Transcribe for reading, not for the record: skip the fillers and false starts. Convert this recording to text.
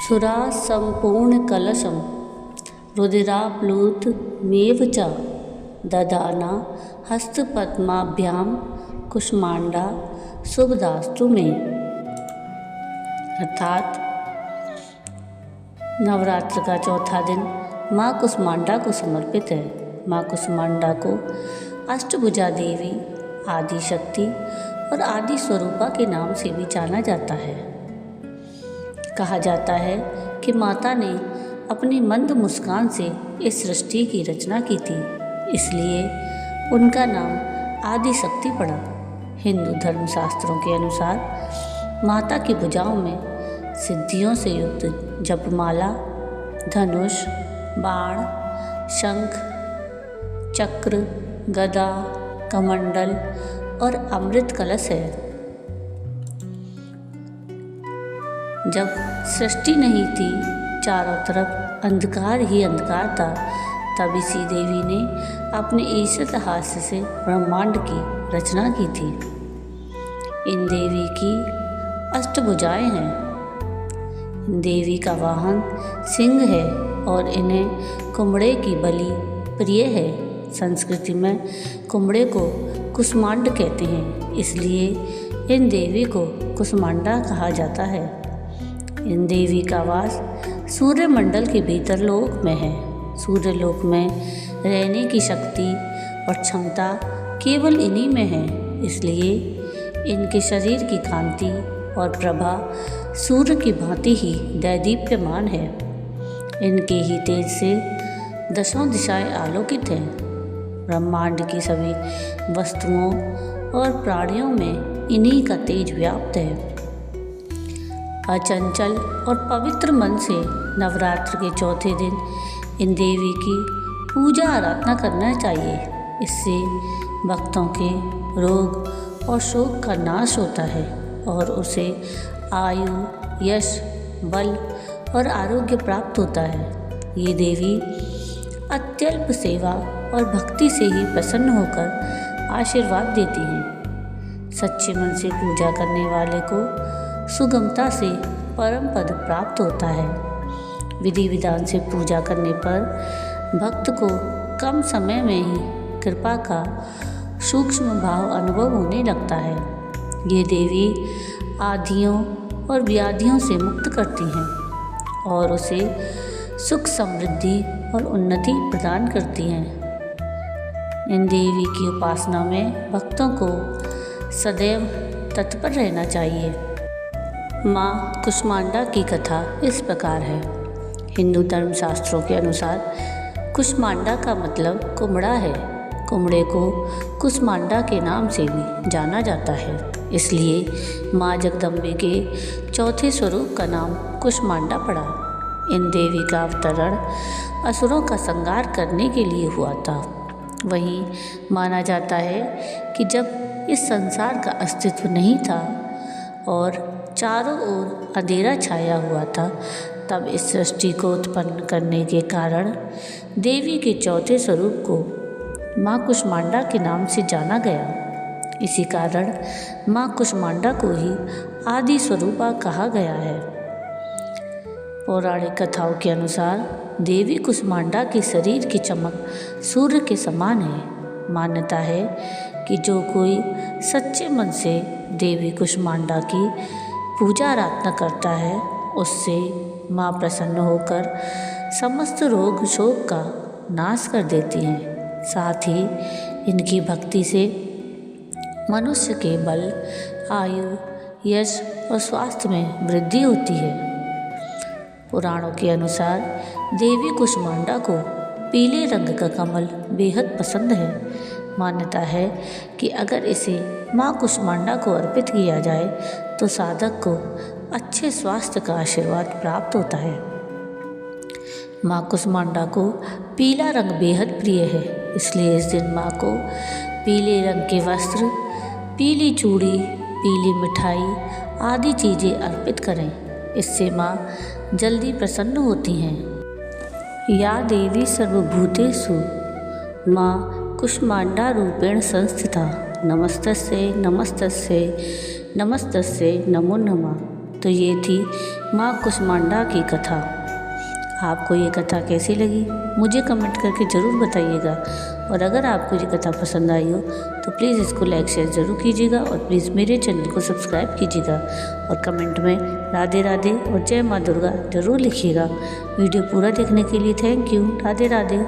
सुरा संपूर्ण कलशम रुधिराप्लुतमेव च ददाना हस्तपद्माभ्यां कुष्मांडा शुभदास्तु मे। अर्थात नवरात्र का चौथा दिन माँ कुष्मांडा को समर्पित है। माँ कुष्मांडा को अष्टभुजा देवी, आदि शक्ति और आदि स्वरूपा के नाम से भी जाना जाता है। कहा जाता है कि माता ने अपनी मंद मुस्कान से इस सृष्टि की रचना की थी, इसलिए उनका नाम आदि शक्ति पड़ा। हिंदू धर्मशास्त्रों के अनुसार माता की भुजाओं में सिद्धियों से युक्त जपमाला, धनुष, बाण, शंख, चक्र, गदा, कमंडल और अमृत कलश है। जब सृष्टि नहीं थी, चारों तरफ अंधकार ही अंधकार था, तब इसी देवी ने अपने ईशत हास्य से ब्रह्मांड की रचना की थी। इन देवी की अष्टभुजाएं हैं। देवी का वाहन सिंह है और इन्हें कुम्हड़े की बलि प्रिय है। संस्कृति में कुम्हड़े को कुष्मांड कहते हैं, इसलिए इन देवी को कुष्मांडा कहा जाता है। इन देवी का वास सूर्यमंडल के भीतर लोक में है। सूर्यलोक में रहने की शक्ति और क्षमता केवल इन्हीं में है, इसलिए इनके शरीर की कांति और प्रभा सूर्य की भांति ही दैदीप्यमान है। इनके ही तेज से दशों दिशाएं आलोकित हैं। ब्रह्मांड की सभी वस्तुओं और प्राणियों में इन्हीं का तेज व्याप्त है। अचंचल और पवित्र मन से नवरात्र के चौथे दिन इन देवी की पूजा आराधना करना चाहिए। इससे भक्तों के रोग और शोक का नाश होता है और उसे आयु, यश, बल और आरोग्य प्राप्त होता है। ये देवी अत्यल्प सेवा और भक्ति से ही प्रसन्न होकर आशीर्वाद देती हैं। सच्चे मन से पूजा करने वाले को सुगमता से परम पद प्राप्त होता है। विधि विधान से पूजा करने पर भक्त को कम समय में ही कृपा का सूक्ष्म भाव अनुभव होने लगता है। ये देवी आधियों और व्याधियों से मुक्त करती हैं और उसे सुख, समृद्धि और उन्नति प्रदान करती हैं। इन देवी की उपासना में भक्तों को सदैव तत्पर रहना चाहिए। माँ कुष्मांडा की कथा इस प्रकार है। हिंदू धर्मशास्त्रों के अनुसार कुष्मांडा का मतलब कुम्हड़ा है। कुम्हड़े को कुष्मांडा के नाम से भी जाना जाता है, इसलिए माँ जगदम्बे के चौथे स्वरूप का नाम कुष्मांडा पड़ा। इन देवी का अवतरण असुरों का संहार करने के लिए हुआ था। वहीं माना जाता है कि जब इस संसार का अस्तित्व नहीं था और चारों ओर अंधेरा छाया हुआ था, तब इस सृष्टि को उत्पन्न करने के कारण देवी के चौथे स्वरूप को माँ कुष्मांडा के नाम से जाना गया। इसी कारण माँ कुष्मांडा को ही आदि स्वरूपा कहा गया है। पौराणिक कथाओं के अनुसार देवी कुष्मांडा के शरीर की चमक सूर्य के समान है। मान्यता है कि जो कोई सच्चे मन से देवी कुष्मांडा की पूजा आराधना करता है, उससे माँ प्रसन्न होकर समस्त रोग शोक का नाश कर देती हैं। साथ ही इनकी भक्ति से मनुष्य के बल, आयु, यश और स्वास्थ्य में वृद्धि होती है। पुराणों के अनुसार देवी कुष्मांडा को पीले रंग का कमल बेहद पसंद है। मान्यता है कि अगर इसे माँ कुष्मांडा को अर्पित किया जाए तो साधक को अच्छे स्वास्थ्य का आशीर्वाद प्राप्त होता है। माँ कुष्मांडा को पीला रंग बेहद प्रिय है, इसलिए इस दिन माँ को पीले रंग के वस्त्र, पीली चूड़ी, पीली मिठाई आदि चीज़ें अर्पित करें। इससे माँ जल्दी प्रसन्न होती हैं। या देवी सर्वभूतेषु माँ कुष्मांडा रूपेण संस्थिता नमस्तस्यै नमस्तस्यै नमस्तस्यै नमो नमः। तो ये थी माँ कुष्मांडा की कथा। आपको ये कथा कैसी लगी मुझे कमेंट करके ज़रूर बताइएगा। और अगर आपको ये कथा पसंद आई हो तो प्लीज़ इसको लाइक शेयर ज़रूर कीजिएगा और प्लीज़ मेरे चैनल को सब्सक्राइब कीजिएगा और कमेंट में राधे राधे और जय माँ दुर्गा ज़रूर लिखिएगा। वीडियो पूरा देखने के लिए थैंक यू। राधे राधे।